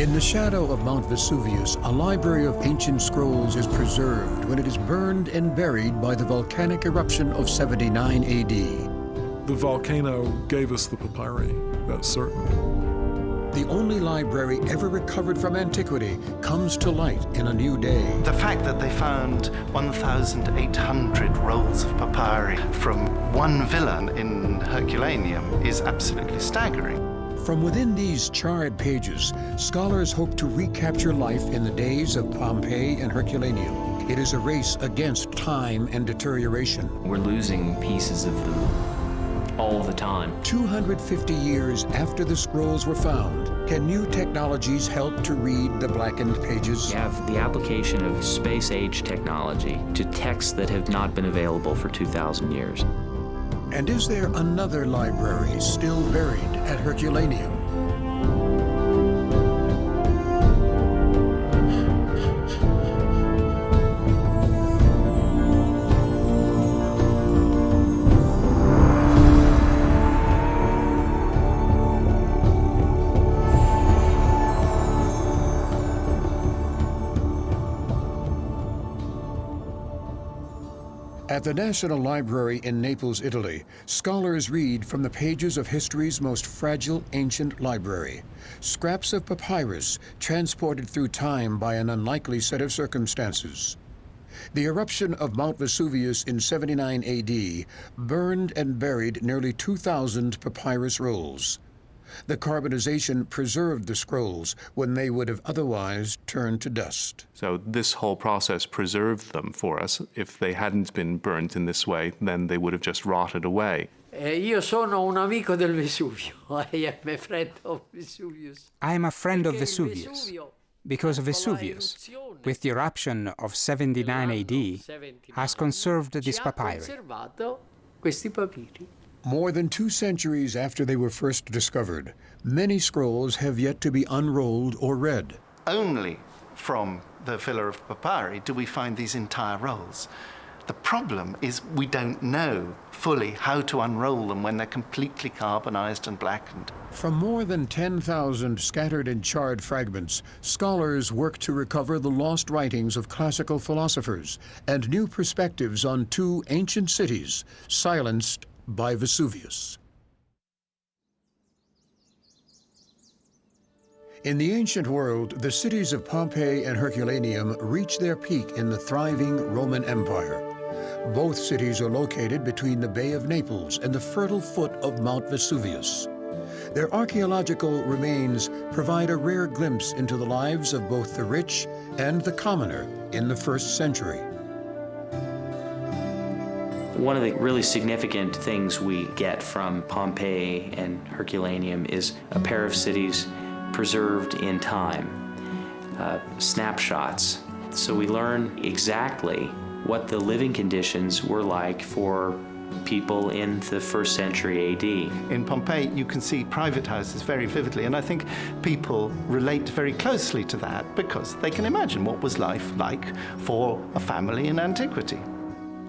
In the shadow of Mount Vesuvius, a library of ancient scrolls is preserved when it is burned and buried by the volcanic eruption of 79 AD. The volcano gave us the papyri, that's certain. The only library ever recovered from antiquity comes to light in a new day. The fact that they found 1,800 rolls of papyri from one villa in Herculaneum is absolutely staggering. From within these charred pages, scholars hope to recapture life in the days of Pompeii and Herculaneum. It is a race against time and deterioration. We're losing pieces of them all the time. 250 years after the scrolls were found, can new technologies help to read the blackened pages? We have the application of space-age technology to texts that have not been available for 2,000 years. And is there another library still buried at Herculaneum? At the National Library in Naples, Italy, scholars read from the pages of history's most fragile ancient library, scraps of papyrus transported through time by an unlikely set of circumstances. The eruption of Mount Vesuvius in 79 AD burned and buried nearly 2,000 papyrus rolls. The carbonization preserved the scrolls when they would have otherwise turned to dust. So this whole process preserved them for us. If they hadn't been burnt in this way, then they would have just rotted away. Io sono un amico del Vesuvio. I am a friend of Vesuvius. I am a friend of Vesuvius because Vesuvius, with the eruption of 79 AD, has conserved this papyri. More than 2 centuries after they were first discovered, many scrolls have yet to be unrolled or read. Only from the Villa of Papyri do we find these entire rolls. The problem is we don't know fully how to unroll them when they're completely carbonized and blackened. From more than 10,000 scattered and charred fragments, scholars work to recover the lost writings of classical philosophers and new perspectives on 2 ancient cities silenced by Vesuvius. In the ancient world, the cities of Pompeii and Herculaneum reach their peak in the thriving Roman Empire. Both cities are located between the Bay of Naples and the fertile foot of Mount Vesuvius. Their archaeological remains provide a rare glimpse into the lives of both the rich and the commoner in the 1st century. One of the really significant things we get from Pompeii and Herculaneum is a pair of cities preserved in time, snapshots. So we learn exactly what the living conditions were like for people in the 1st century AD. In Pompeii, you can see private houses very vividly, and I think people relate very closely to that because they can imagine what was life like for a family in antiquity.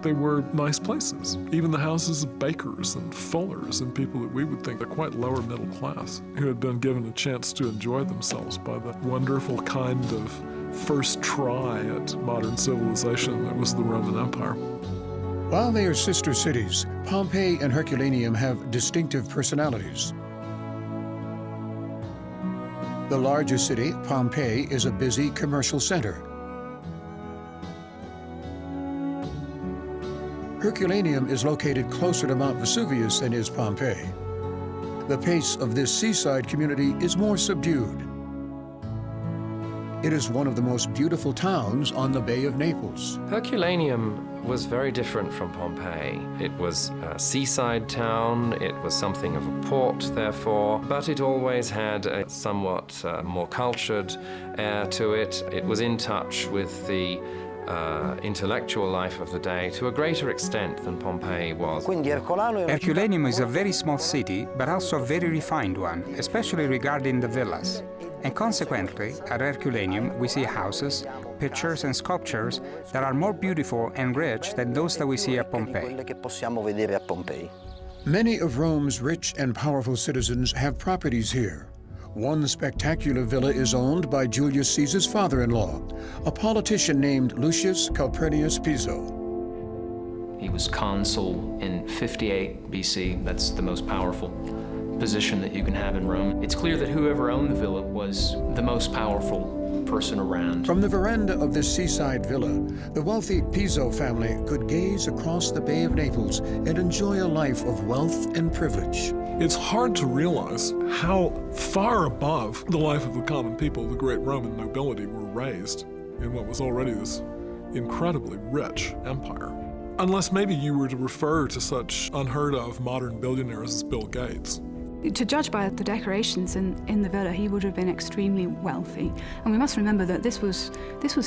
They were nice places. Even the houses of bakers and fullers and people that we would think are quite lower middle class, who had been given a chance to enjoy themselves by the wonderful kind of first try at modern civilization that was the Roman Empire. While they are sister cities, Pompeii and Herculaneum have distinctive personalities. The larger city, Pompeii, is a busy commercial center. Herculaneum is located closer to Mount Vesuvius than is Pompeii. The pace of this seaside community is more subdued. It is one of the most beautiful towns on the Bay of Naples. Herculaneum was very different from Pompeii. It was a seaside town, it was something of a port, therefore, but it always had a somewhat more cultured air to it. It was in touch with the intellectual life of the day to a greater extent than Pompeii was. Herculaneum is a very small city, but also a very refined one, especially regarding the villas. And consequently, at Herculaneum, we see houses, pictures and sculptures that are more beautiful and rich than those that we see at Pompeii. Many of Rome's rich and powerful citizens have properties here. One spectacular villa is owned by Julius Caesar's father-in-law, a politician named Lucius Calpurnius Piso. He was consul in 58 BC. That's the most powerful position that you can have in Rome. It's clear that whoever owned the villa was the most powerful person around. From the veranda of this seaside villa, the wealthy Piso family could gaze across the Bay of Naples and enjoy a life of wealth and privilege. It's hard to realize how far above the life of the common people the great Roman nobility were raised in what was already this incredibly rich empire. Unless maybe you were to refer to such unheard of modern billionaires as Bill Gates. To judge by the decorations in the villa, he would have been extremely wealthy. And we must remember that this was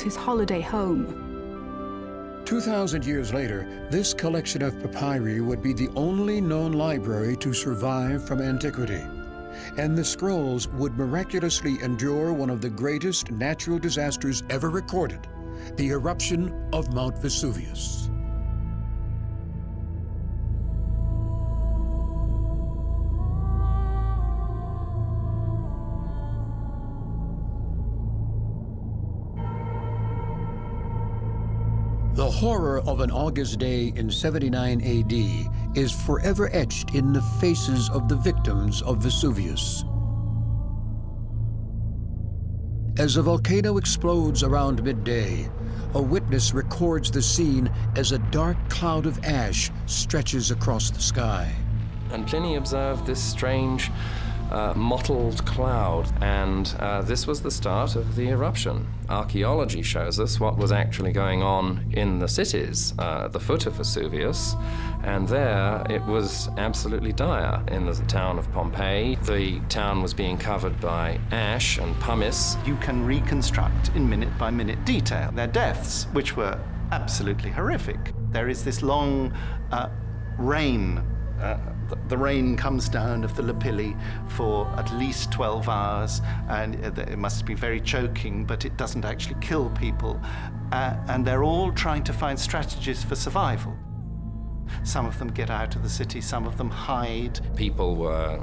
his holiday home. 2,000 years later, this collection of papyri would be the only known library to survive from antiquity. And the scrolls would miraculously endure one of the greatest natural disasters ever recorded, the eruption of Mount Vesuvius. The horror of an August day in 79 AD is forever etched in the faces of the victims of Vesuvius. As a volcano explodes around midday, a witness records the scene as a dark cloud of ash stretches across the sky. And Pliny observed this strange mottled cloud, and this was the start of the eruption. Archaeology shows us what was actually going on in the cities at the foot of Vesuvius, and there it was absolutely dire. In the town of Pompeii, the town was being covered by ash and pumice. You can reconstruct in minute-by-minute detail their deaths, which were absolutely horrific. There is this long rain. The rain comes down of the lapilli for at least 12 hours, and it must be very choking, but it doesn't actually kill people. And they're all trying to find strategies for survival. Some of them get out of the city, some of them hide. People were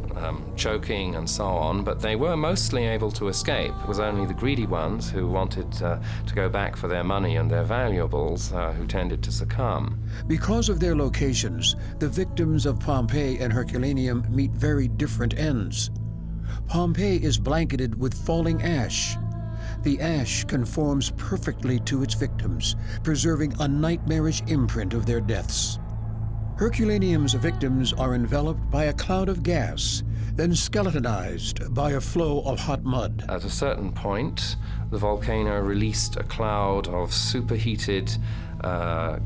choking and so on, but they were mostly able to escape. It was only the greedy ones who wanted to go back for their money and their valuables who tended to succumb. Because of their locations, the victims of Pompeii and Herculaneum meet very different ends. Pompeii is blanketed with falling ash. The ash conforms perfectly to its victims, preserving a nightmarish imprint of their deaths. Herculaneum's victims are enveloped by a cloud of gas, then skeletonized by a flow of hot mud. At a certain point, the volcano released a cloud of superheated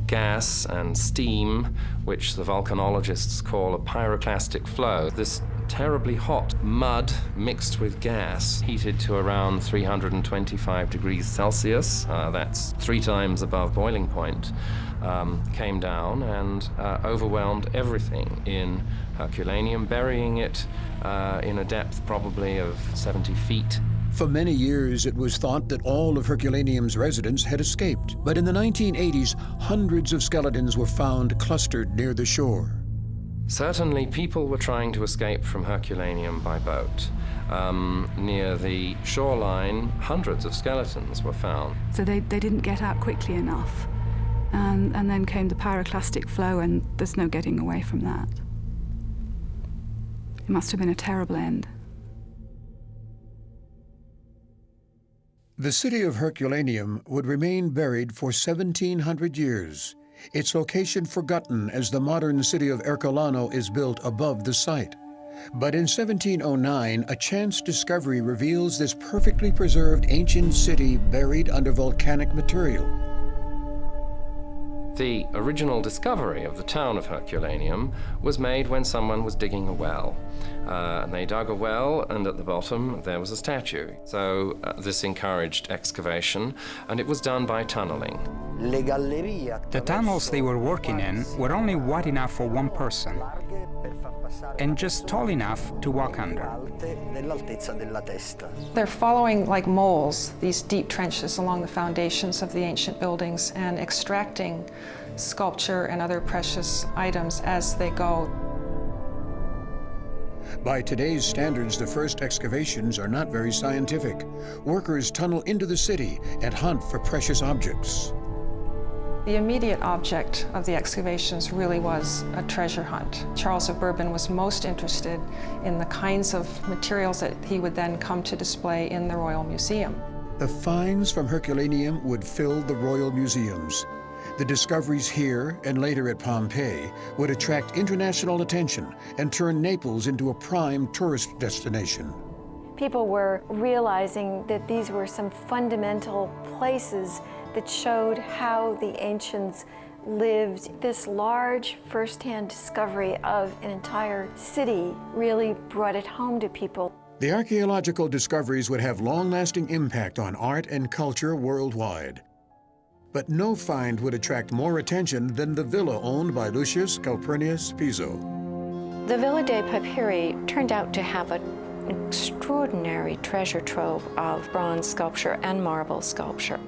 gas and steam, which the volcanologists call a pyroclastic flow. This terribly hot mud mixed with gas, heated to around 325 degrees Celsius, that's 3 times above boiling point, came down and overwhelmed everything in Herculaneum, burying it in a depth probably of 70 feet. For many years, it was thought that all of Herculaneum's residents had escaped. But in the 1980s, hundreds of skeletons were found clustered near the shore. Certainly, people were trying to escape from Herculaneum by boat. Near the shoreline, hundreds of skeletons were found. So they didn't get out quickly enough. And then came the pyroclastic flow, and there's no getting away from that. It must have been a terrible end. The city of Herculaneum would remain buried for 1,700 years, its location forgotten as the modern city of Herculano is built above the site. But in 1709, a chance discovery reveals this perfectly preserved ancient city buried under volcanic material. The original discovery of the town of Herculaneum was made when someone was digging a well. And they dug a well, and at the bottom there was a statue. So this encouraged excavation, and it was done by tunneling. The tunnels they were working in were only wide enough for one person, and just tall enough to walk under. They're following, like moles, these deep trenches along the foundations of the ancient buildings and extracting sculpture and other precious items as they go. By today's standards, the first excavations are not very scientific. Workers tunnel into the city and hunt for precious objects. The immediate object of the excavations really was a treasure hunt. Charles of Bourbon was most interested in the kinds of materials that he would then come to display in the Royal Museum. The finds from Herculaneum would fill the royal museums. The discoveries here and later at Pompeii would attract international attention and turn Naples into a prime tourist destination. People were realizing that these were some fundamental places that showed how the ancients lived. This large first-hand discovery of an entire city really brought it home to people. The archaeological discoveries would have long-lasting impact on art and culture worldwide. But no find would attract more attention than the villa owned by Lucius Calpurnius Piso. The Villa dei Papyri turned out to have an extraordinary treasure trove of bronze sculpture and marble sculpture.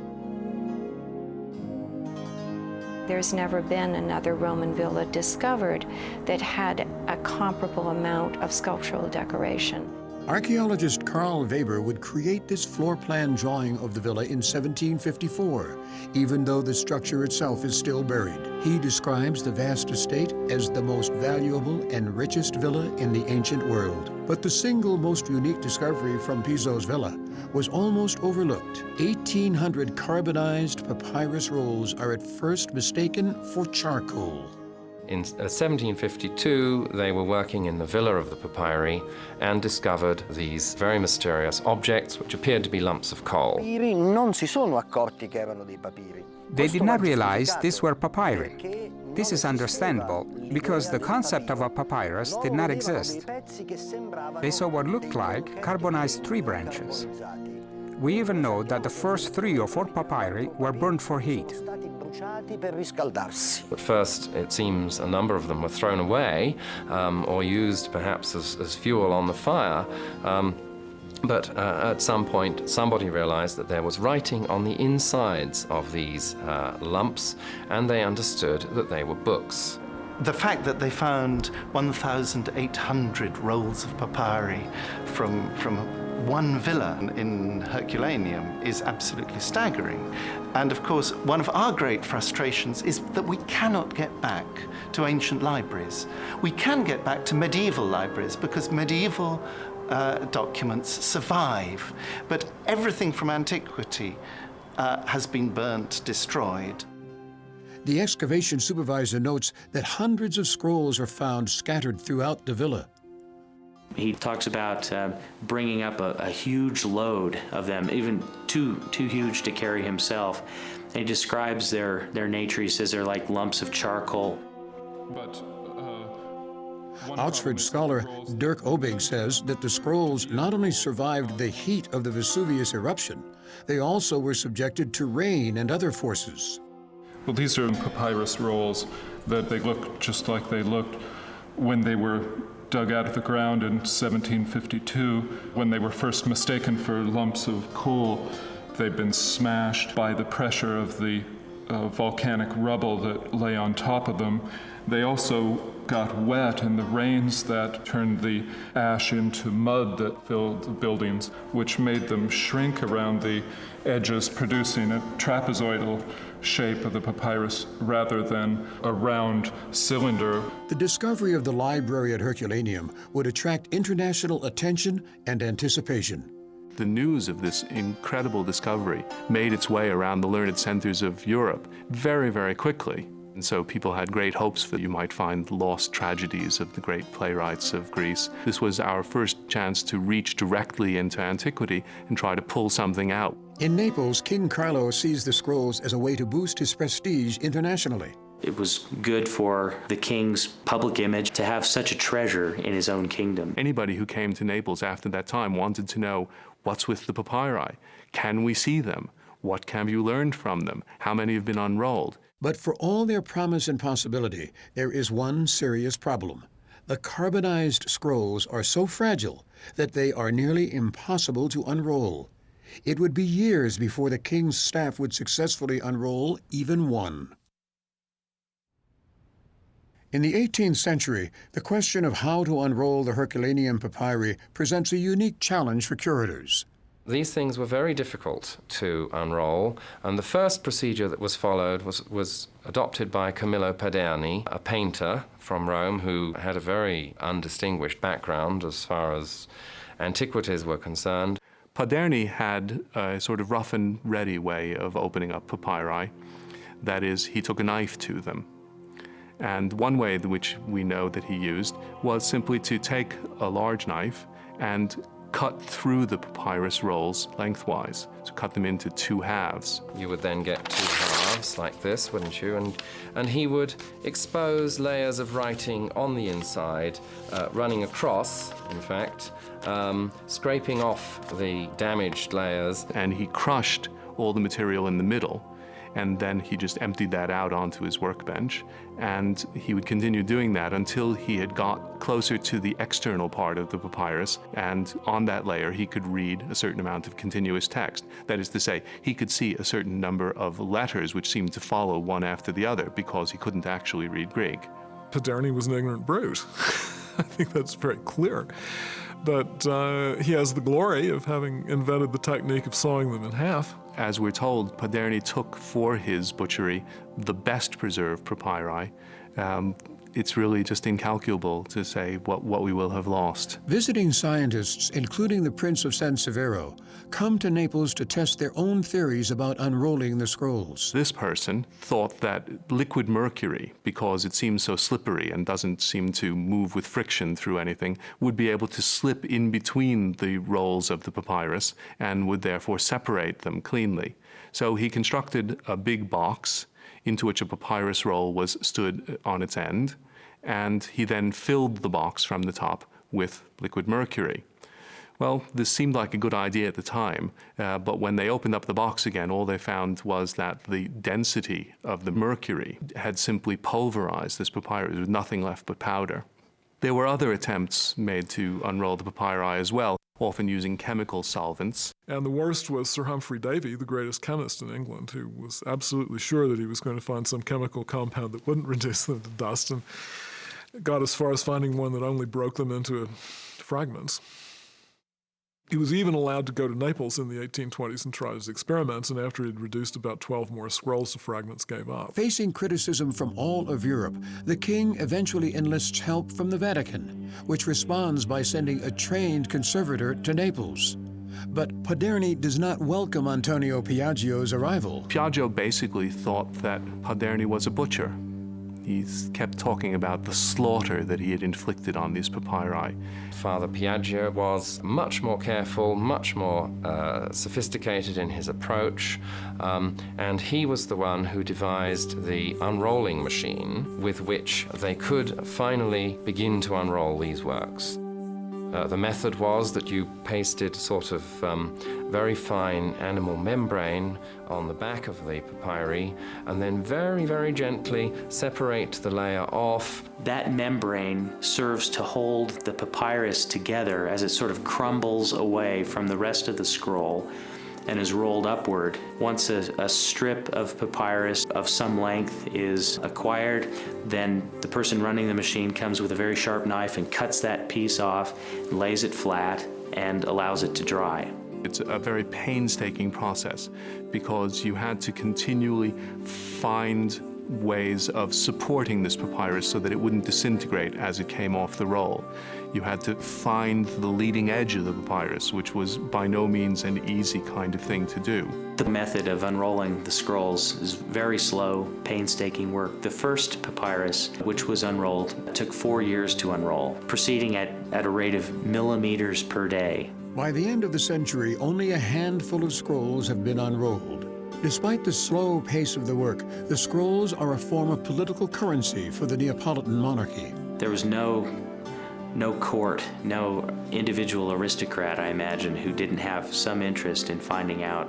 There's never been another Roman villa discovered that had a comparable amount of sculptural decoration. Archaeologist Carl Weber would create this floor plan drawing of the villa in 1754, even though the structure itself is still buried. He describes the vast estate as the most valuable and richest villa in the ancient world. But the single most unique discovery from Piso's villa was almost overlooked. 1,800 carbonized papyrus rolls are at first mistaken for charcoal. In 1752, they were working in the Villa of the Papyri and discovered these very mysterious objects, which appeared to be lumps of coal. They did not realize these were papyri. This is understandable, because the concept of a papyrus did not exist. They saw what looked like carbonized tree branches. We even know that the first 3 or 4 papyri were burned for heat. At first, it seems a number of them were thrown away or used perhaps as fuel on the fire. But at some point, somebody realized that there was writing on the insides of these lumps, and they understood that they were books. The fact that they found 1,800 rolls of papyri from one villa in Herculaneum is absolutely staggering. And of course, one of our great frustrations is that we cannot get back to ancient libraries. We can get back to medieval libraries because medieval documents survive, but everything from antiquity has been burnt, destroyed. The excavation supervisor notes that hundreds of scrolls are found scattered throughout the villa. He talks about bringing up a huge load of them, even too huge to carry himself. And he describes their nature. He says they're like lumps of charcoal. But Oxford scholar Dirk Obig says that the scrolls not only survived the heat of the Vesuvius eruption, they also were subjected to rain and other forces. well, these are papyrus rolls that they look just like they looked when they were dug out of the ground in 1752, when they were first mistaken for lumps of coal. They'd been smashed by the pressure of the volcanic rubble that lay on top of them. They also got wet in the rains that turned the ash into mud that filled the buildings, which made them shrink around the edges, producing a trapezoidal shape of the papyrus rather than a round cylinder. The discovery of the library at Herculaneum would attract international attention and anticipation. The news of this incredible discovery made its way around the learned centers of Europe very, very quickly. And so people had great hopes that you might find lost tragedies of the great playwrights of Greece. This was our first chance to reach directly into antiquity and try to pull something out. In Naples, King Carlo sees the scrolls as a way to boost his prestige internationally. It was good for the king's public image to have such a treasure in his own kingdom. Anybody who came to Naples after that time wanted to know, what's with the papyri? Can we see them? What can you learn from them? How many have been unrolled? But for all their promise and possibility, there is one serious problem. The carbonized scrolls are so fragile that they are nearly impossible to unroll. It would be years before the king's staff would successfully unroll even one. In the 18th century, the question of how to unroll the Herculaneum papyri presents a unique challenge for curators. These things were very difficult to unroll, and the first procedure that was followed was adopted by Camillo Paderni, a painter from Rome who had a very undistinguished background as far as antiquities were concerned. Paderni had a sort of rough and ready way of opening up papyri. That is, he took a knife to them. And one way which we know that he used was simply to take a large knife and cut through the papyrus rolls lengthwise, to cut them into two halves. You would then get two halves like this, wouldn't you? And he would expose layers of writing on the inside, running across, in fact, scraping off the damaged layers. And he crushed all the material in the middle, and then he just emptied that out onto his workbench, and he would continue doing that until he had got closer to the external part of the papyrus, and on that layer he could read a certain amount of continuous text. That is to say, he could see a certain number of letters which seemed to follow one after the other because he couldn't actually read Greek. Paderni was an ignorant brute. I think that's very clear. But he has the glory of having invented the technique of sawing them in half. As we're told, Paderni took for his butchery the best preserved papyri. It's really just incalculable to say what we will have lost. Visiting scientists, including the Prince of San Severo, come to Naples to test their own theories about unrolling the scrolls. This person thought that liquid mercury, because it seems so slippery and doesn't seem to move with friction through anything, would be able to slip in between the rolls of the papyrus and would therefore separate them cleanly. So he constructed a big box into which a papyrus roll was stood on its end, and he then filled the box from the top with liquid mercury. Well, this seemed like a good idea at the time, but when they opened up the box again, all they found was that the density of the mercury had simply pulverized this papyrus with nothing left but powder. There were other attempts made to unroll the papyri as well, often using chemical solvents. And the worst was Sir Humphrey Davy, the greatest chemist in England, who was absolutely sure that he was going to find some chemical compound that wouldn't reduce them to dust, and got as far as finding one that only broke them into fragments. He was even allowed to go to Naples in the 1820s and try his experiments, and after he'd reduced about 12 more scrolls to fragments, gave up. Facing criticism from all of Europe, the king eventually enlists help from the Vatican, which responds by sending a trained conservator to Naples. But Paderni does not welcome Antonio Piaggio's arrival. Piaggio basically thought that Paderni was a butcher. He kept talking about the slaughter that he had inflicted on these papyri. Father Piaggio was much more careful, much more sophisticated in his approach, and he was the one who devised the unrolling machine with which they could finally begin to unroll these works. The method was that you pasted sort of very fine animal membrane on the back of the papyri and then very, very gently separate the layer off. That membrane serves to hold the papyrus together as it sort of crumbles away from the rest of the scroll and is rolled upward. Once a strip of papyrus of some length is acquired, then the person running the machine comes with a very sharp knife and cuts that piece off, lays it flat, and allows it to dry. It's a very painstaking process because you had to continually find ways of supporting this papyrus so that it wouldn't disintegrate as it came off the roll. You had to find the leading edge of the papyrus, which was by no means an easy kind of thing to do. The method of unrolling the scrolls is very slow, painstaking work. The first papyrus, which was unrolled, took 4 years to unroll, proceeding at a rate of millimeters per day. By the end of the century, only a handful of scrolls have been unrolled. Despite the slow pace of the work, the scrolls are a form of political currency for the Neapolitan monarchy. There was no court, no individual aristocrat, I imagine, who didn't have some interest in finding out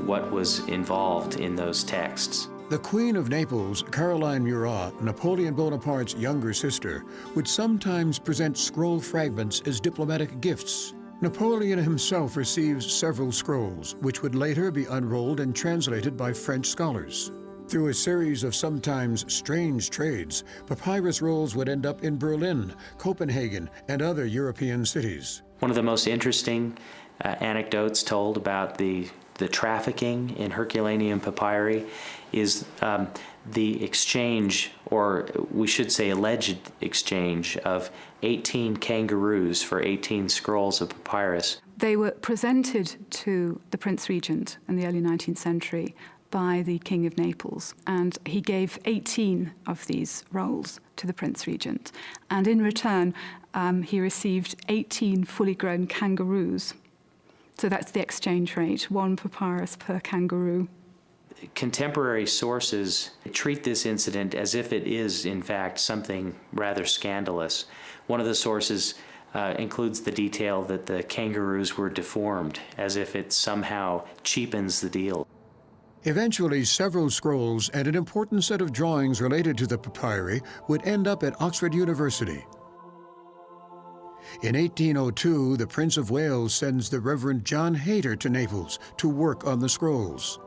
what was involved in those texts. The Queen of Naples, Caroline Murat, Napoleon Bonaparte's younger sister, would sometimes present scroll fragments as diplomatic gifts. Napoleon himself receives several scrolls, which would later be unrolled and translated by French scholars. Through a series of sometimes strange trades, papyrus rolls would end up in Berlin, Copenhagen, and other European cities. One of the most interesting anecdotes told about the trafficking in Herculaneum papyri is the exchange, or we should say alleged exchange, of 18 kangaroos for 18 scrolls of papyrus. They were presented to the Prince Regent in the early 19th century by the King of Naples, and he gave 18 of these rolls to the Prince Regent, and in return he received 18 fully grown kangaroos. So that's the exchange rate, 1 papyrus per kangaroo. Contemporary sources treat this incident as if it is, in fact, something rather scandalous. One of the sources includes the detail that the kangaroos were deformed, as if it somehow cheapens the deal. Eventually, several scrolls and an important set of drawings related to the papyri would end up at Oxford University. In 1802, the Prince of Wales sends the Reverend John Hayter to Naples to work on the scrolls.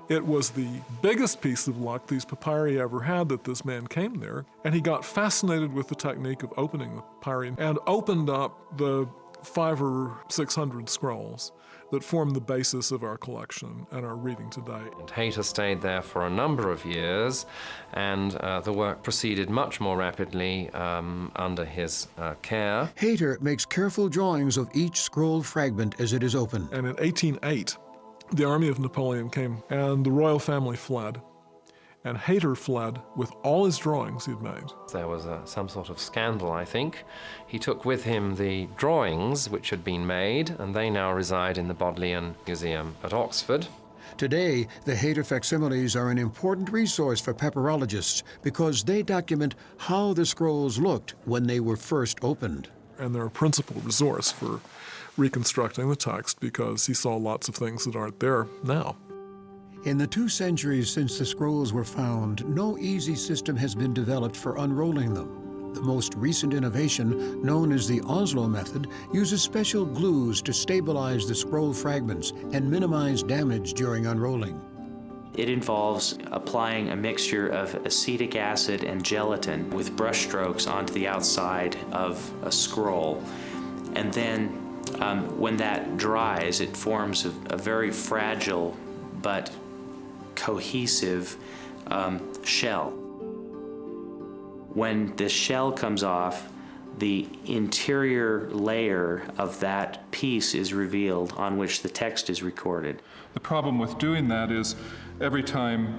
It was the biggest piece of luck these papyri ever had that this man came there, and he got fascinated with the technique of opening the papyri and opened up the 500 or 600 scrolls that form the basis of our collection and our reading today. And Hayter stayed there for a number of years, and the work proceeded much more rapidly under his care. Hayter makes careful drawings of each scroll fragment as it is opened. And in 1808, the army of Napoleon came, and the royal family fled. And Hayter fled with all his drawings he'd made. There was some sort of scandal, I think. He took with him the drawings which had been made, and they now reside in the Bodleian Museum at Oxford. Today, the Hayter facsimiles are an important resource for papyrologists because they document how the scrolls looked when they were first opened. And they're a principal resource for reconstructing the text because he saw lots of things that aren't there now. In the 2 centuries since the scrolls were found, no easy system has been developed for unrolling them. The most recent innovation, known as the Oslo method, uses special glues to stabilize the scroll fragments and minimize damage during unrolling. It involves applying a mixture of acetic acid and gelatin with brush strokes onto the outside of a scroll. And then when that dries, it forms a very fragile but cohesive shell. When the shell comes off, the interior layer of that piece is revealed on which the text is recorded. The problem with doing that is every time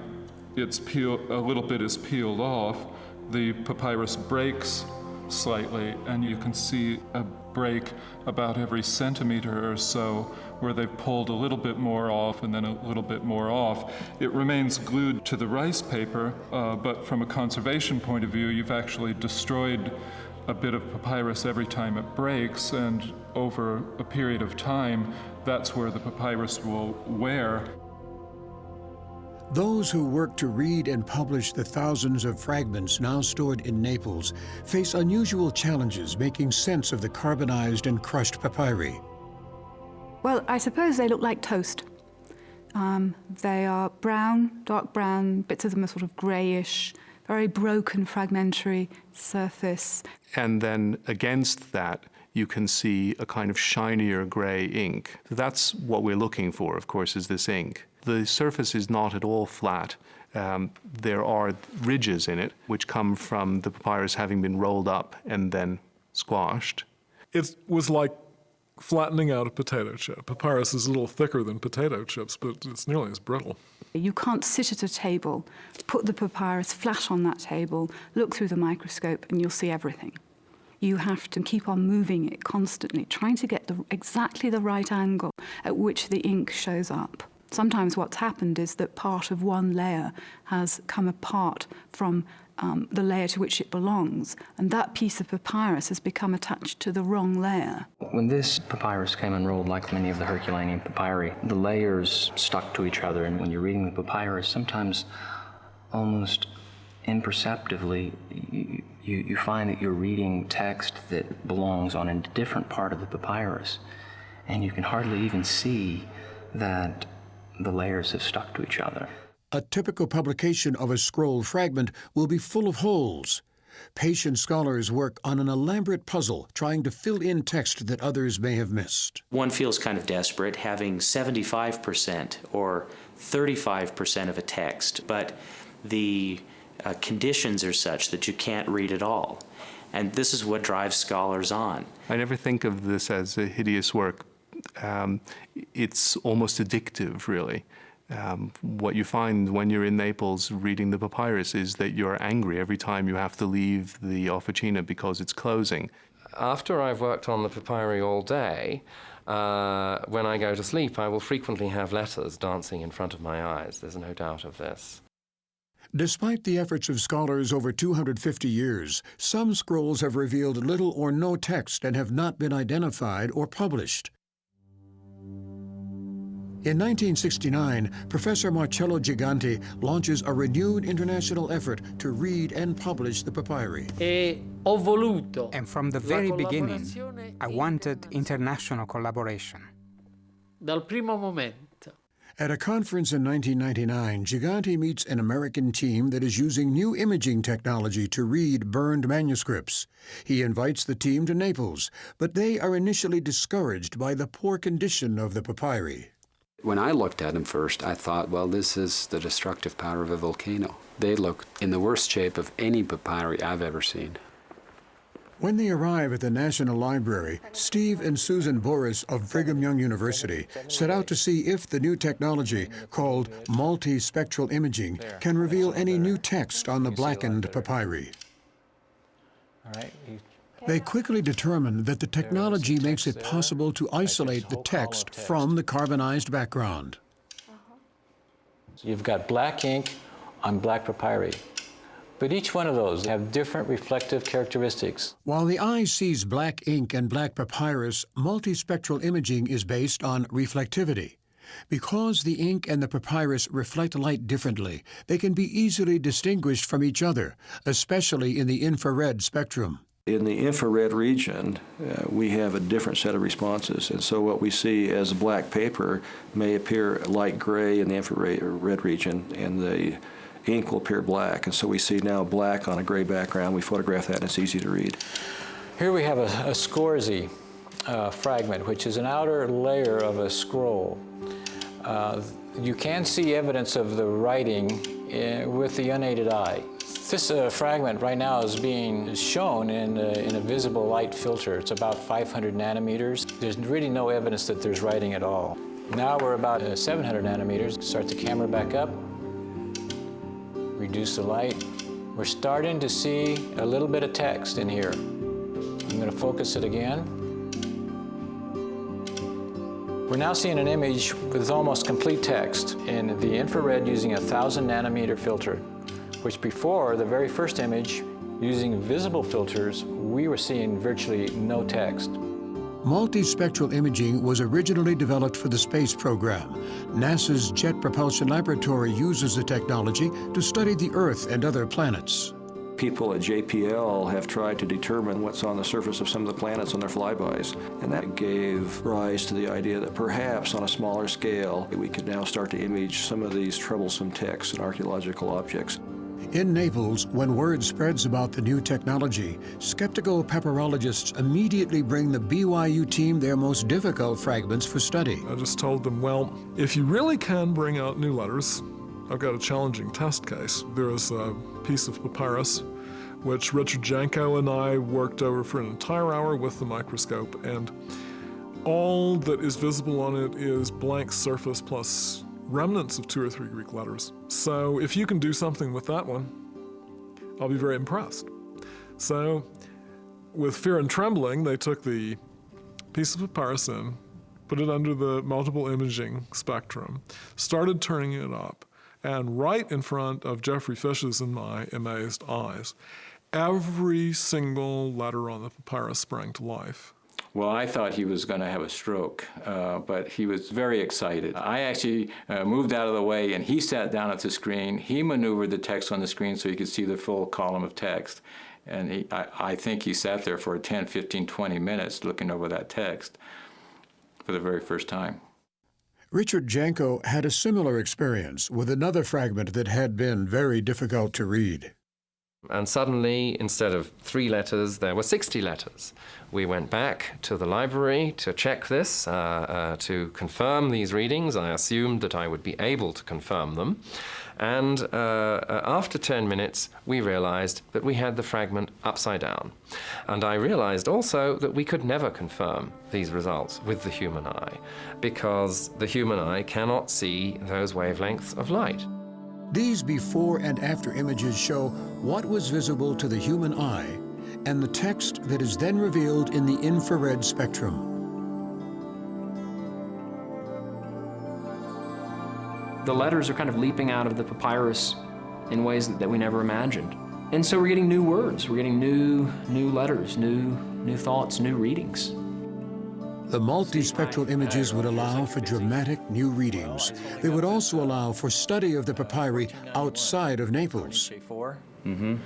it's a little bit is peeled off, the papyrus breaks slightly, and you can see a break about every centimeter or so where they've pulled a little bit more off and then a little bit more off. It remains glued to the rice paper, but from a conservation point of view, you've actually destroyed a bit of papyrus every time it breaks, and over a period of time, that's where the papyrus will wear. Those who work to read and publish the thousands of fragments now stored in Naples face unusual challenges making sense of the carbonized and crushed papyri. Well, I suppose they look like toast. They are brown, dark brown, bits of them are sort of grayish, very broken, fragmentary surface. And then against that, you can see a kind of shinier gray ink. That's what we're looking for, of course, is this ink. The surface is not at all flat. There are ridges in it, which come from the papyrus having been rolled up and then squashed. It was like flattening out a potato chip. Papyrus is a little thicker than potato chips, but it's nearly as brittle. You can't sit at a table, put the papyrus flat on that table, look through the microscope, and you'll see everything. You have to keep on moving it constantly, trying to get exactly the right angle at which the ink shows up. Sometimes what's happened is that part of one layer has come apart from the layer to which it belongs, and that piece of papyrus has become attached to the wrong layer. When this papyrus came unrolled, like many of the Herculaneum papyri, the layers stuck to each other, and when you're reading the papyrus, sometimes almost imperceptibly, you find that you're reading text that belongs on a different part of the papyrus, and you can hardly even see that the layers have stuck to each other. a typical publication of a scroll fragment will be full of holes. Patient scholars work on an elaborate puzzle trying to fill in text that others may have missed. One feels kind of desperate having 75% or 35% of a text, but the conditions are such that you can't read it all. And this is what drives scholars on. I never think of this as a hideous work. It's almost addictive, really. What you find when you're in Naples reading the papyrus is that you're angry every time you have to leave the officina because it's closing. After I've worked on the papyri all day, when I go to sleep, I will frequently have letters dancing in front of my eyes. There's no doubt of this. Despite the efforts of scholars over 250 years, some scrolls have revealed little or no text and have not been identified or published. In 1969, Professor Marcello Giganti launches a renewed international effort to read and publish the papyri. And from the very beginning, I wanted international collaboration. Dal primo momento. At a conference in 1999, Giganti meets an American team that is using new imaging technology to read burned manuscripts. He invites the team to Naples, but they are initially discouraged by the poor condition of the papyri. When I looked at them first, I thought, well, this is the destructive power of a volcano. They look in the worst shape of any papyri I've ever seen. When they arrive at the National Library, Steve and Susan Boris of Brigham Young University set out to see if the new technology, called multispectral imaging, can reveal any new text on the blackened papyri. They quickly determined that the technology makes it possible to isolate the text from the carbonized background. You've got black ink on black papyri. But each one of those have different reflective characteristics. While the eye sees black ink and black papyrus, multispectral imaging is based on reflectivity. Because the ink and the papyrus reflect light differently, they can be easily distinguished from each other, especially in the infrared spectrum. In the infrared region, we have a different set of responses, and so what we see as black paper may appear light gray in the infrared region, and the ink will appear black, and so we see now black on a gray background. We photograph that and it's easy to read. Here we have a scorzy fragment, which is an outer layer of a scroll. You can see evidence of the writing with the unaided eye. This fragment right now is being shown in a visible light filter. It's about 500 nanometers. There's really no evidence that there's writing at all. Now we're about 700 nanometers. Start the camera back up. Reduce the light. We're starting to see a little bit of text in here. I'm going to focus it again. We're now seeing an image with almost complete text in the infrared using a 1000 nanometer filter, which before, the very first image, using visible filters, we were seeing virtually no text. Multispectral imaging was originally developed for the space program. NASA's Jet Propulsion Laboratory uses the technology to study the Earth and other planets. People at JPL have tried to determine what's on the surface of some of the planets on their flybys, and that gave rise to the idea that perhaps on a smaller scale, we could now start to image some of these troublesome texts and archaeological objects. In Naples, when word spreads about the new technology, skeptical papyrologists immediately bring the BYU team their most difficult fragments for study. I just told them, well, if you really can bring out new letters, I've got a challenging test case. There is a piece of papyrus which Richard Janko and I worked over for an entire hour with the microscope, and all that is visible on it is blank surface plus remnants of 2 or 3 Greek letters. So if you can do something with that one, I'll be very impressed. So with fear and trembling, they took the piece of papyrus in, put it under the multiple imaging spectrum, started turning it up, and right in front of Jeffrey Fish's and my amazed eyes, every single letter on the papyrus sprang to life. Well, I thought he was going to have a stroke, but he was very excited. I actually moved out of the way, and he sat down at the screen. He maneuvered the text on the screen so he could see the full column of text. And I think he sat there for 10, 15, 20 minutes looking over that text for the very first time. Richard Janko had a similar experience with another fragment that had been very difficult to read. And suddenly, instead of 3 letters, there were 60 letters. We went back to the library to check this, to confirm these readings. I assumed that I would be able to confirm them. And after 10 minutes, we realized that we had the fragment upside down. And I realized also that we could never confirm these results with the human eye, because the human eye cannot see those wavelengths of light. These before and after images show what was visible to the human eye and the text that is then revealed in the infrared spectrum. The letters are kind of leaping out of the papyrus in ways that we never imagined. And so we're getting new words, we're getting new letters, new thoughts, new readings. The multispectral images would allow for dramatic new readings. They would also allow for study of the papyri outside of Naples. Mm-hmm.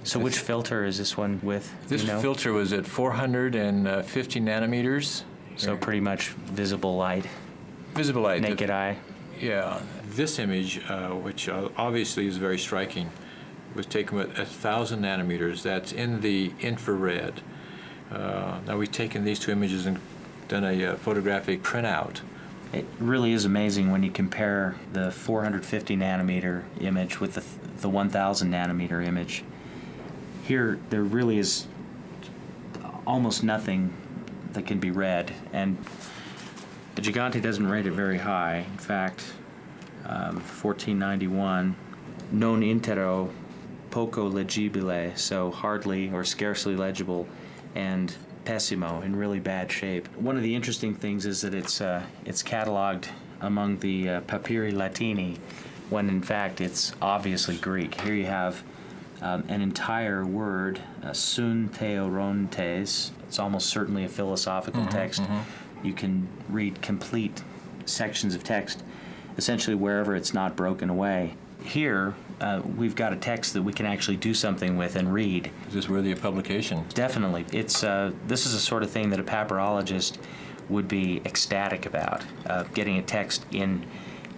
So which filter is this one with? This filter was at 450 nanometers. So pretty much visible light. Visible light. Naked eye. Yeah. This image, which obviously is very striking, was taken at 1,000 nanometers. That's in the infrared. Now we've taken these 2 images and done a photographic printout. It really is amazing when you compare the 450 nanometer image with the 1,000 nanometer image. Here, there really is almost nothing that can be read, and the Gigante doesn't rate it very high. In fact, 1491, non intero poco legibile, so hardly or scarcely legible, and pessimo, in really bad shape. One of the interesting things is that it's cataloged among the Papyri Latini, when in fact it's obviously Greek. Here you have an entire word, sun theorontes. It's almost certainly a philosophical text. You can read complete sections of text, essentially wherever it's not broken away. Here, we've got a text that we can actually do something with and read. Is this worthy of publication? Definitely. It's this is the sort of thing that a papyrologist would be ecstatic about, getting a text in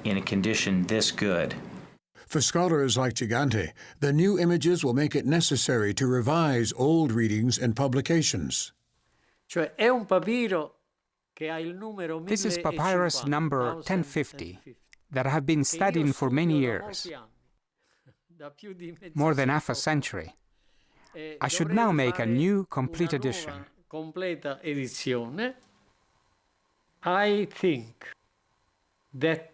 a condition this good. For scholars like Gigante, the new images will make it necessary to revise old readings and publications. This is papyrus number 1050 that I have been studying for many years, more than half a century. I should now make a new, complete edition. I think that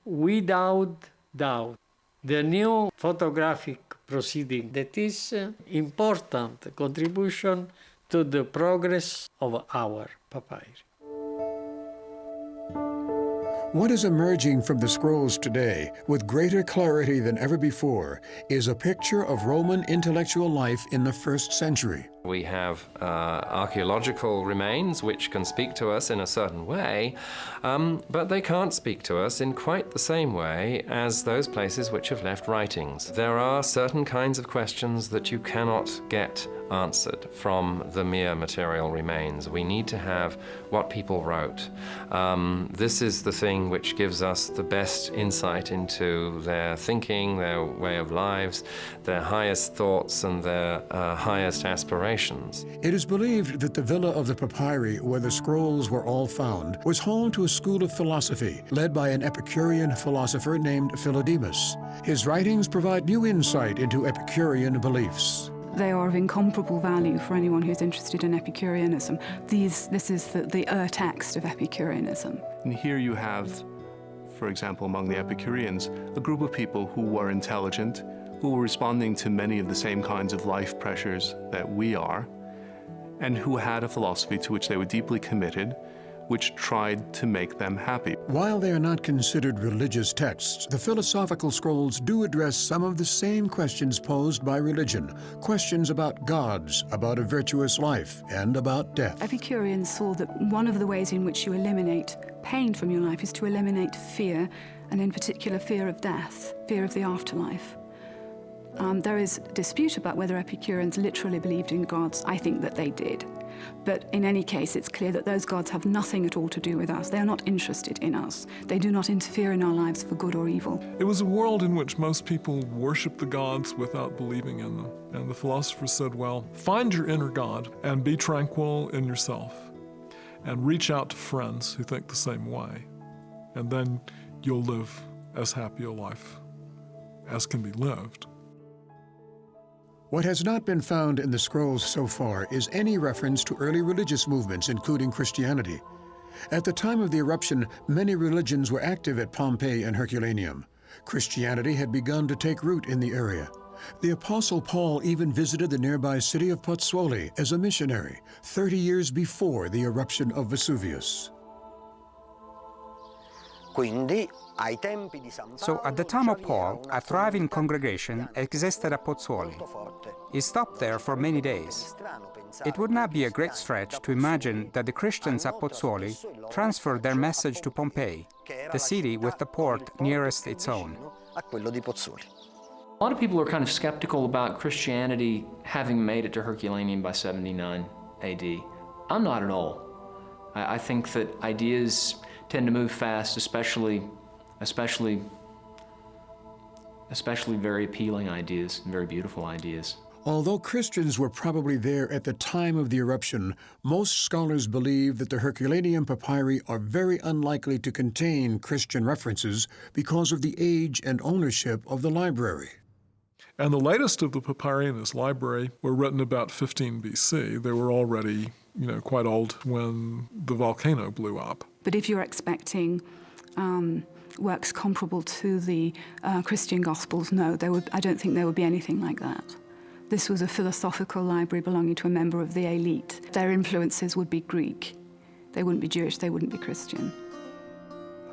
without doubt, the new photographic proceeding that is important contribution to the progress of our papyri. What is emerging from the scrolls today, with greater clarity than ever before, is a picture of Roman intellectual life in the 1st century. We have archaeological remains which can speak to us in a certain way, but they can't speak to us in quite the same way as those places which have left writings. There are certain kinds of questions that you cannot get answered from the mere material remains. We need to have what people wrote. This is the thing which gives us the best insight into their thinking, their way of lives, their highest thoughts and their highest aspirations. It is believed that the villa of the papyri, where the scrolls were all found, was home to a school of philosophy led by an Epicurean philosopher named Philodemus. His writings provide new insight into Epicurean beliefs. They are of incomparable value for anyone who's interested in Epicureanism. This is the text of Epicureanism. And here you have, for example, among the Epicureans, a group of people who were intelligent, who were responding to many of the same kinds of life pressures that we are, and who had a philosophy to which they were deeply committed, which tried to make them happy. While they are not considered religious texts, the philosophical scrolls do address some of the same questions posed by religion, questions about gods, about a virtuous life, and about death. Epicureans saw that one of the ways in which you eliminate pain from your life is to eliminate fear, and in particular fear of death, fear of the afterlife. There is dispute about whether Epicureans literally believed in gods. I think that they did. But in any case, it's clear that those gods have nothing at all to do with us. They are not interested in us. They do not interfere in our lives for good or evil. It was a world in which most people worshiped the gods without believing in them. And the philosophers said, well, find your inner God and be tranquil in yourself. And reach out to friends who think the same way. And then you'll live as happy a life as can be lived. What has not been found in the scrolls so far is any reference to early religious movements, including Christianity. At the time of the eruption, many religions were active at Pompeii and Herculaneum. Christianity had begun to take root in the area. The Apostle Paul even visited the nearby city of Pozzuoli as a missionary, 30 years before the eruption of Vesuvius. So at the time of Paul, a thriving congregation existed at Pozzuoli. He stopped there for many days. It would not be a great stretch to imagine that the Christians at Pozzuoli transferred their message to Pompeii, the city with the port nearest its own. A lot of people are kind of skeptical about Christianity having made it to Herculaneum by 79 AD. I'm not at all. I think that ideas tend to move fast, especially very appealing ideas, very beautiful ideas. Although Christians were probably there at the time of the eruption, most scholars believe that the Herculaneum papyri are very unlikely to contain Christian references because of the age and ownership of the library. And the latest of the papyri in his library were written about 15 BC. They were already, quite old when the volcano blew up. But if you're expecting works comparable to the Christian Gospels, no, I don't think there would be anything like that. This was a philosophical library belonging to a member of the elite. Their influences would be Greek. They wouldn't be Jewish, they wouldn't be Christian.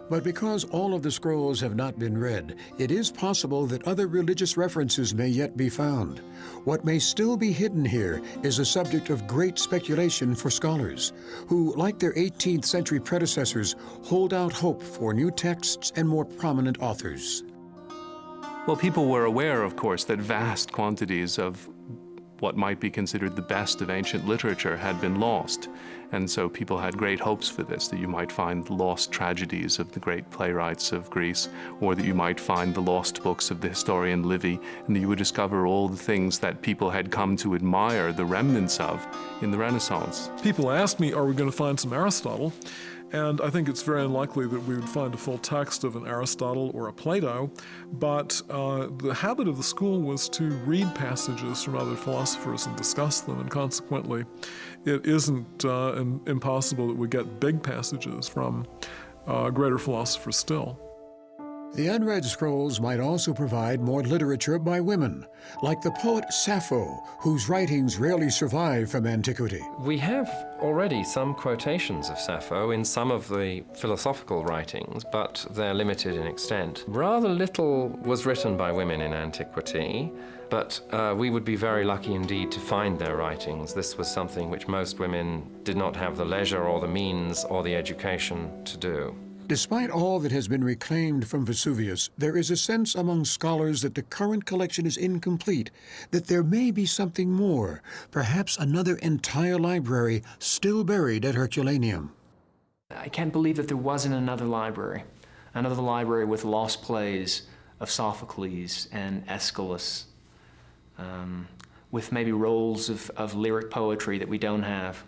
But because all of the scrolls have not been read, it is possible that other religious references may yet be found. What may still be hidden here is a subject of great speculation for scholars, who, like their 18th century predecessors, hold out hope for new texts and more prominent authors. Well, people were aware, of course, that vast quantities of what might be considered the best of ancient literature had been lost. And so people had great hopes for this, that you might find lost tragedies of the great playwrights of Greece, or that you might find the lost books of the historian Livy, and that you would discover all the things that people had come to admire the remnants of in the Renaissance. People asked me, are we going to find some Aristotle? And I think it's very unlikely that we would find a full text of an Aristotle or a Plato, but the habit of the school was to read passages from other philosophers and discuss them, and consequently it isn't impossible that we get big passages from greater philosophers still. The unread scrolls might also provide more literature by women, like the poet Sappho, whose writings rarely survive from antiquity. We have already some quotations of Sappho in some of the philosophical writings, but they're limited in extent. Rather little was written by women in antiquity, but we would be very lucky indeed to find their writings. This was something which most women did not have the leisure or the means or the education to do. Despite all that has been reclaimed from Vesuvius, there is a sense among scholars that the current collection is incomplete, that there may be something more, perhaps another entire library still buried at Herculaneum. I can't believe that there wasn't another library with lost plays of Sophocles and Aeschylus, with maybe rolls of lyric poetry that we don't have,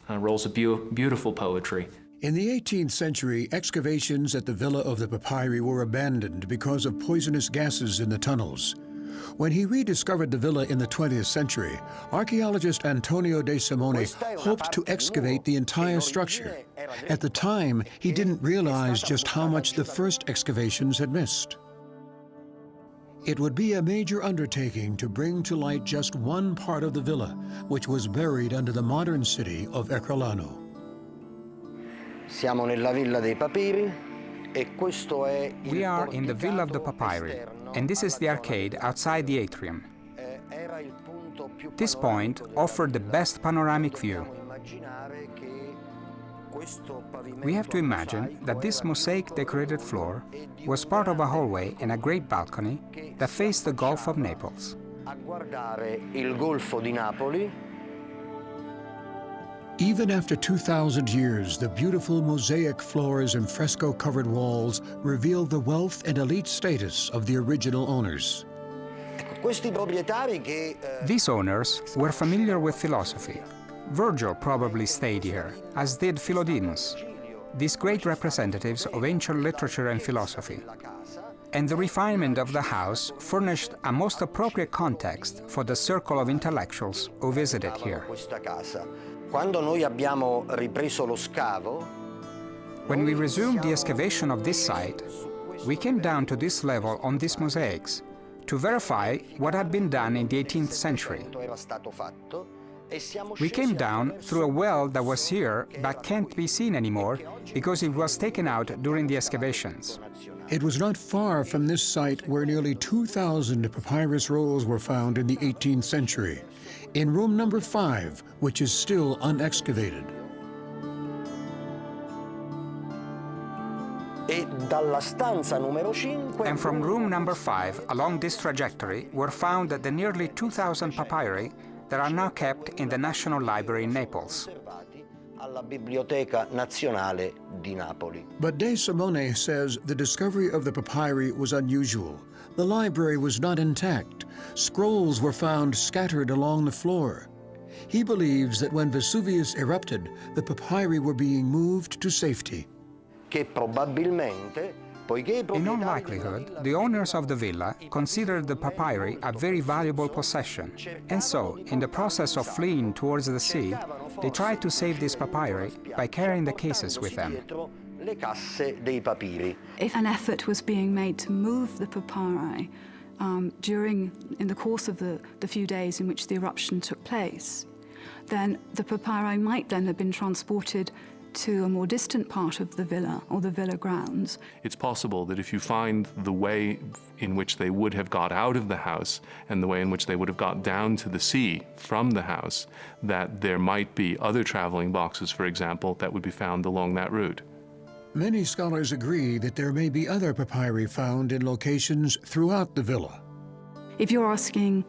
rolls of beautiful poetry. In the 18th century, excavations at the Villa of the Papyri were abandoned because of poisonous gases in the tunnels. When he rediscovered the villa in the 20th century, archaeologist Antonio de Simone hoped to excavate the entire structure. At the time, he didn't realize just how much the first excavations had missed. It would be a major undertaking to bring to light just one part of the villa, which was buried under the modern city of Herculano. We are in the Villa of the Papyri, and this is the arcade outside the atrium. This point offered the best panoramic view. We have to imagine that this mosaic-decorated floor was part of a hallway and a great balcony that faced the Gulf of Naples. Even after 2,000 years, the beautiful mosaic floors and fresco-covered walls reveal the wealth and elite status of the original owners. These owners were familiar with philosophy. Virgil probably stayed here, as did Philodemus, these great representatives of ancient literature and philosophy. And the refinement of the house furnished a most appropriate context for the circle of intellectuals who visited here. When we resumed the excavation of this site, we came down to this level on these mosaics to verify what had been done in the 18th century. We came down through a well that was here but can't be seen anymore because it was taken out during the excavations. It was not far from this site where nearly 2,000 papyrus rolls were found in the 18th century, in room number 5, which is still unexcavated. And from room number 5, along this trajectory, were found the nearly 2,000 papyri that are now kept in the National Library in Naples. But De Simone says the discovery of the papyri was unusual. The library was not intact. Scrolls were found scattered along the floor. He believes that when Vesuvius erupted, the papyri were being moved to safety. In all likelihood, the owners of the villa considered the papyri a very valuable possession, and so, in the process of fleeing towards the sea, they tried to save these papyri by carrying the cases with them. If an effort was being made to move the papyri in the course of the few days in which the eruption took place, then the papyri might then have been transported to a more distant part of the villa or the villa grounds. It's possible that if you find the way in which they would have got out of the house and the way in which they would have got down to the sea from the house, that there might be other traveling boxes, for example, that would be found along that route. Many scholars agree that there may be other papyri found in locations throughout the villa. If you're asking,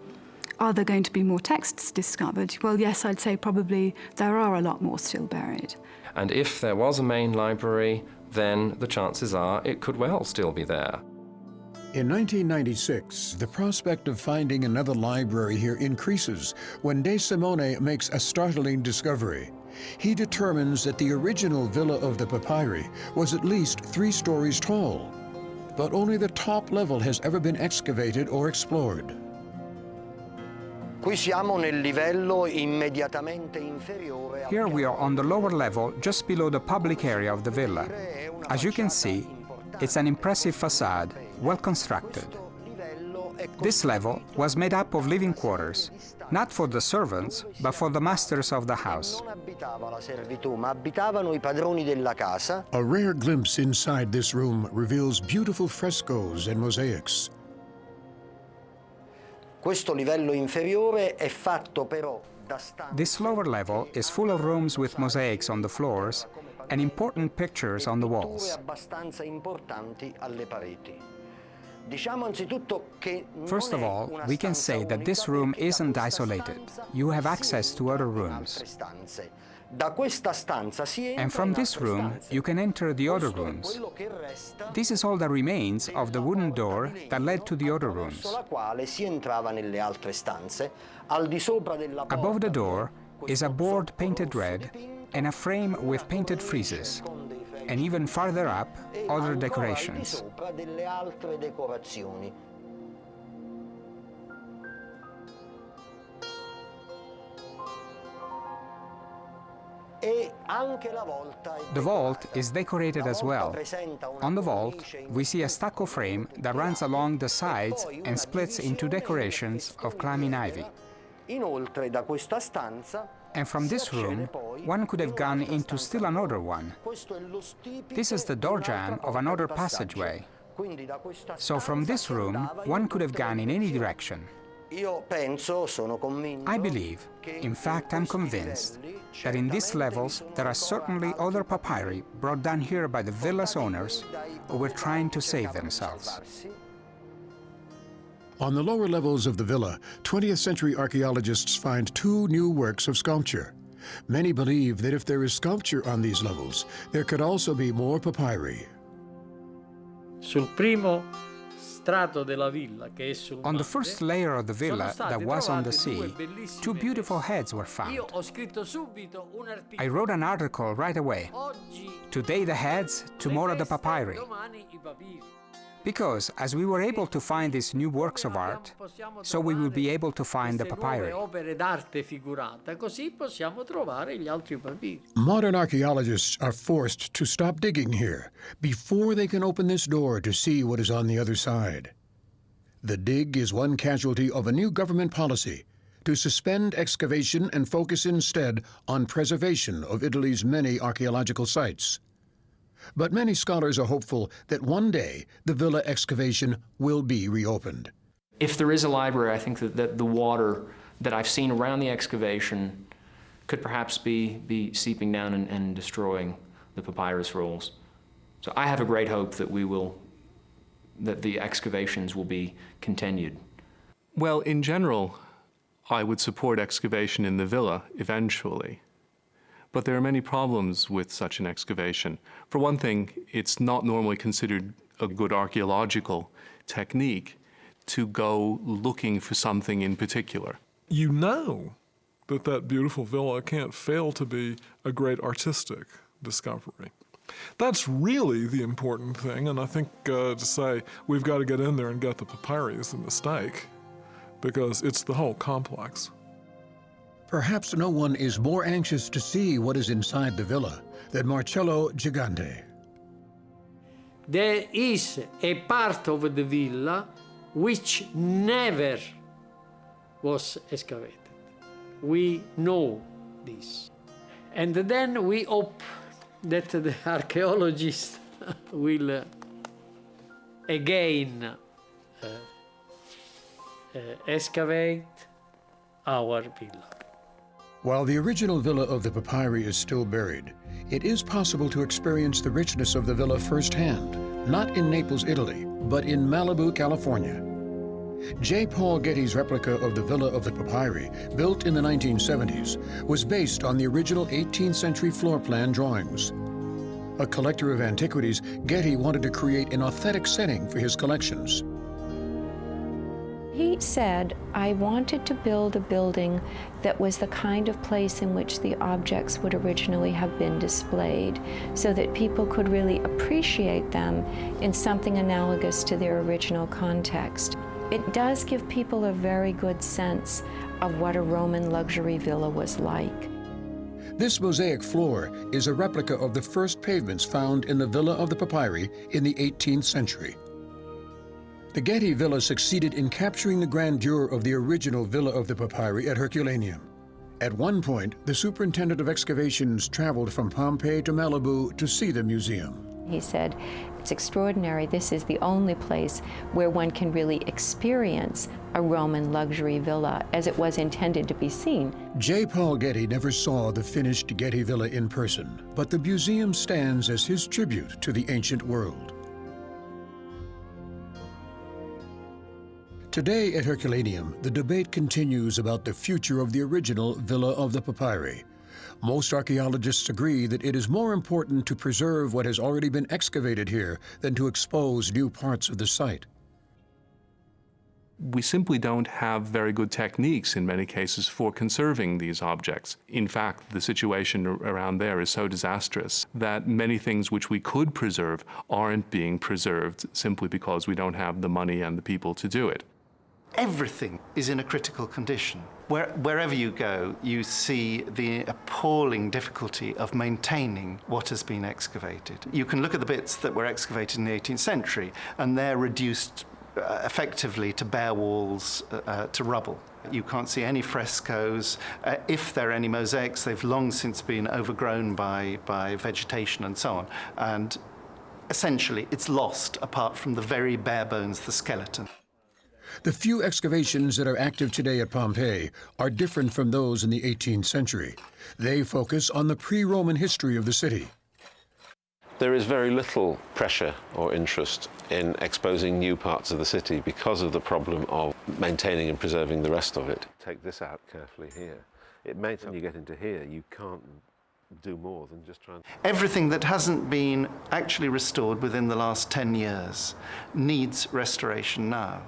are there going to be more texts discovered? Well, yes, I'd say probably there are a lot more still buried. And if there was a main library, then the chances are it could well still be there. In 1996, the prospect of finding another library here increases when De Simone makes a startling discovery. He determines that the original villa of the papyri was at least 3 stories tall, but only the top level has ever been excavated or explored. Here we are on the lower level, just below the public area of the villa. As you can see, it's an impressive facade, well constructed. This level was made up of living quarters, not for the servants, but for the masters of the house. A rare glimpse inside this room reveals beautiful frescoes and mosaics. This lower level is full of rooms with mosaics on the floors and important pictures on the walls. First of all, we can say that this room isn't isolated. You have access to other rooms. And from this room, you can enter the other rooms. This is all that remains of the wooden door that led to the other rooms. Above the door is a board painted red and a frame with painted friezes. And even farther up, other decorations. The vault is decorated as well. On the vault, we see a stucco frame that runs along the sides and splits into decorations of climbing ivy. And from this room, one could have gone into still another one. This is the door jamb of another passageway. So from this room, one could have gone in any direction. I believe, in fact I'm convinced, that in these levels there are certainly other papyri brought down here by the villa's owners who were trying to save themselves. On the lower levels of the villa, 20th century archaeologists find 2 new works of sculpture. Many believe that if there is sculpture on these levels, there could also be more papyri. Sul primo strato della villa, che è sul On the mare, first layer of the villa sono that was on the stati trovati sea, due bellissime two beautiful teste. heads were found. Io ho scritto subito un articolo. I wrote an article right away. Oggi Today the heads, tomorrow the papyri. domani i papiri. Because as we were able to find these new works of art, so we will be able to find the Queste papyri. nuove opere d'arte figurata, così possiamo trovare gli altri papiri. Modern archaeologists are forced to stop digging here before they can open this door to see what is on the other side. The dig is one casualty of a new government policy to suspend excavation and focus instead on preservation of Italy's many archaeological sites. But many scholars are hopeful that one day the villa excavation will be reopened. If there is a library, I think that the water that I've seen around the excavation could perhaps be seeping down and destroying the papyrus rolls. So I have a great hope that that the excavations will be continued. Well, in general, I would support excavation in the villa eventually. But there are many problems with such an excavation. For one thing, it's not normally considered a good archaeological technique to go looking for something in particular. You know that beautiful villa can't fail to be a great artistic discovery. That's really the important thing, and I think to say we've got to get in there and get the papyri is a mistake, because it's the whole complex. Perhaps no one is more anxious to see what is inside the villa than Marcello Gigante. There is a part of the villa which never was excavated. We know this. And then we hope that the archaeologists will again excavate our villa. While the original villa of the papyri is still buried, it is possible to experience the richness of the villa firsthand, not in Naples, Italy, but in Malibu, California. J. Paul Getty's replica of the Villa of the Papyri, built in the 1970s, was based on the original 18th century floor plan drawings. A collector of antiquities, Getty wanted to create an authentic setting for his collections. He said, I wanted to build a building that was the kind of place in which the objects would originally have been displayed, so that people could really appreciate them in something analogous to their original context. It does give people a very good sense of what a Roman luxury villa was like. This mosaic floor is a replica of the first pavements found in the Villa of the Papyri in the 18th century. The Getty Villa succeeded in capturing the grandeur of the original Villa of the Papyri at Herculaneum. At one point, the superintendent of excavations traveled from Pompeii to Malibu to see the museum. He said, it's extraordinary. This is the only place where one can really experience a Roman luxury villa as it was intended to be seen. J. Paul Getty never saw the finished Getty Villa in person, but the museum stands as his tribute to the ancient world. Today at Herculaneum, the debate continues about the future of the original Villa of the Papyri. Most archaeologists agree that it is more important to preserve what has already been excavated here than to expose new parts of the site. We simply don't have very good techniques in many cases for conserving these objects. In fact, the situation around there is so disastrous that many things which we could preserve aren't being preserved simply because we don't have the money and the people to do it. Everything is in a critical condition. Wherever you go, you see the appalling difficulty of maintaining what has been excavated. You can look at the bits that were excavated in the 18th century, and they're reduced effectively to bare walls, to rubble. You can't see any frescoes. If there are any mosaics, they've long since been overgrown by vegetation and so on. And essentially, it's lost apart from the very bare bones, the skeleton. The few excavations that are active today at Pompeii are different from those in the 18th century. They focus on the pre-Roman history of the city. There is very little pressure or interest in exposing new parts of the city because of the problem of maintaining and preserving the rest of it. Take this out carefully here. It means when you get into here, you can't do more than just try and... Everything that hasn't been actually restored within the last 10 years needs restoration now.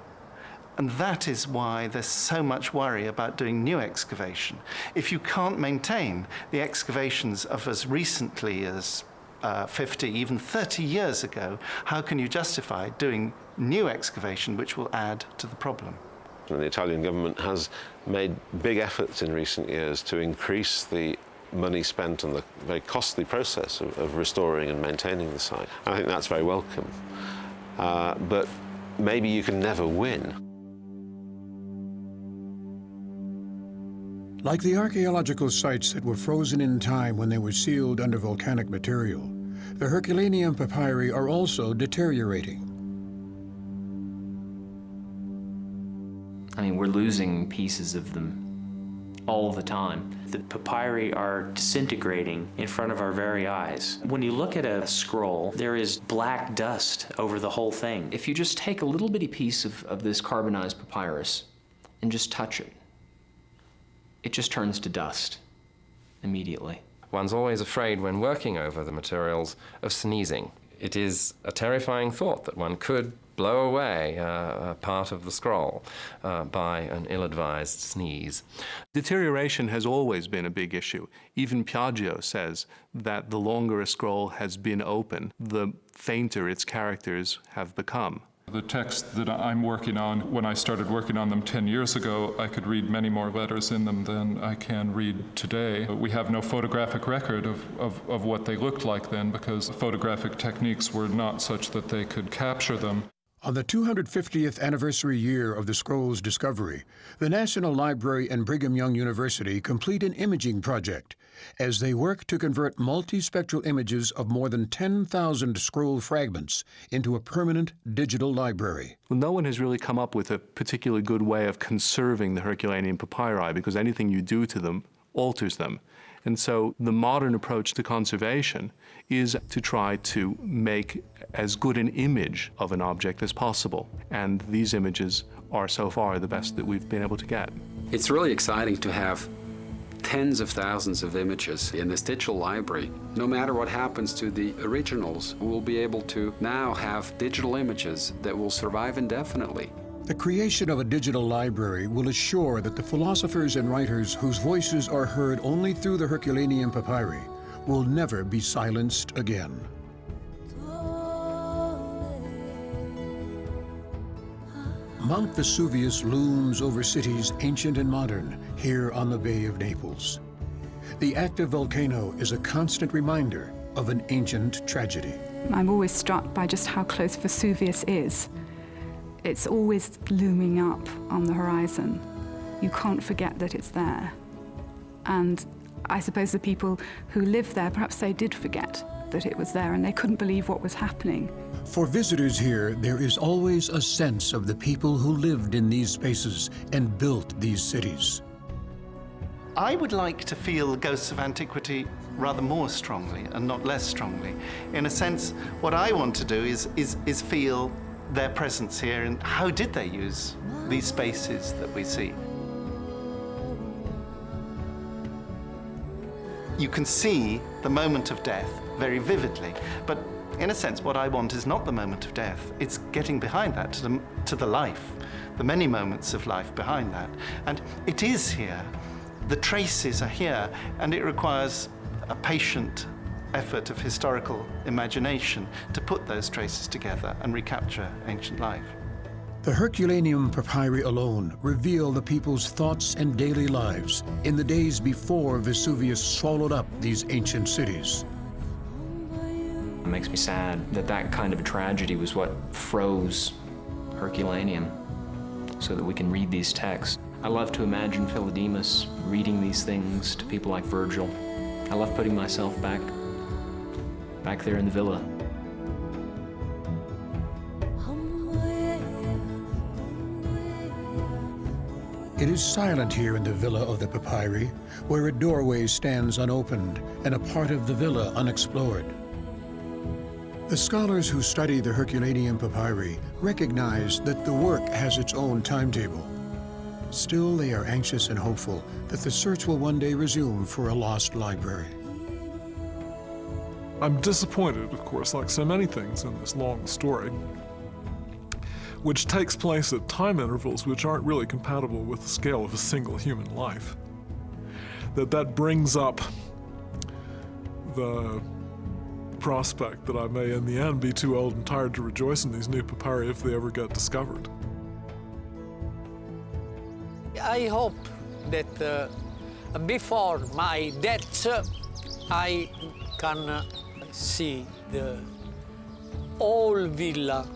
And that is why there's so much worry about doing new excavation. If you can't maintain the excavations of as recently as 50, even 30 years ago, how can you justify doing new excavation which will add to the problem? And the Italian government has made big efforts in recent years to increase the money spent on the very costly process of restoring and maintaining the site. I think that's very welcome. But maybe you can never win. Like the archaeological sites that were frozen in time when they were sealed under volcanic material, the Herculaneum papyri are also deteriorating. I mean, we're losing pieces of them all the time. The papyri are disintegrating in front of our very eyes. When you look at a scroll, there is black dust over the whole thing. If you just take a little bitty piece of this carbonized papyrus and just touch it, it just turns to dust immediately. One's always afraid when working over the materials of sneezing. It is a terrifying thought that one could blow away a part of the scroll by an ill-advised sneeze. Deterioration has always been a big issue. Even Piaggio says that the longer a scroll has been open, the fainter its characters have become. The text that I'm working on, when I started working on them 10 years ago, I could read many more letters in them than I can read today. We have no photographic record of what they looked like then because photographic techniques were not such that they could capture them. On the 250th anniversary year of the scroll's discovery, the National Library and Brigham Young University complete an imaging project as they work to convert multispectral images of more than 10,000 scroll fragments into a permanent digital library. Well, no one has really come up with a particularly good way of conserving the Herculaneum papyri because anything you do to them alters them. And so the modern approach to conservation is to try to make as good an image of an object as possible. And these images are so far the best that we've been able to get. It's really exciting to have tens of thousands of images in this digital library. No matter what happens to the originals, we'll be able to now have digital images that will survive indefinitely. The creation of a digital library will assure that the philosophers and writers whose voices are heard only through the Herculaneum papyri will never be silenced again. Mount Vesuvius looms over cities ancient and modern here on the Bay of Naples. The active volcano is a constant reminder of an ancient tragedy. I'm always struck by just how close Vesuvius is. It's always looming up on the horizon. You can't forget that it's there. And I suppose the people who live there, perhaps they did forget that it was there and they couldn't believe what was happening. For visitors here, there is always a sense of the people who lived in these spaces and built these cities. I would like to feel ghosts of antiquity rather more strongly and not less strongly. In a sense, what I want to do is feel their presence here and how did they use these spaces that we see. You can see the moment of death very vividly, but in a sense what I want is not the moment of death, it's getting behind that to the life, the many moments of life behind that. And it is here, the traces are here, and it requires a patient effort of historical imagination to put those traces together and recapture ancient life. The Herculaneum papyri alone reveal the people's thoughts and daily lives in the days before Vesuvius swallowed up these ancient cities. It makes me sad that that kind of a tragedy was what froze Herculaneum so that we can read these texts. I love to imagine Philodemus reading these things to people like Virgil. I love putting myself back there in the villa. It is silent here in the Villa of the Papyri, where a doorway stands unopened and a part of the villa unexplored. The scholars who study the Herculaneum papyri recognize that the work has its own timetable. Still, they are anxious and hopeful that the search will one day resume for a lost library. I'm disappointed, of course, like so many things in this long story, which takes place at time intervals which aren't really compatible with the scale of a single human life, that brings up the prospect that I may in the end be too old and tired to rejoice in these new papyri if they ever get discovered. I hope that before my death I can see the whole villa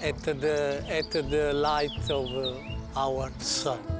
at the light of our sun.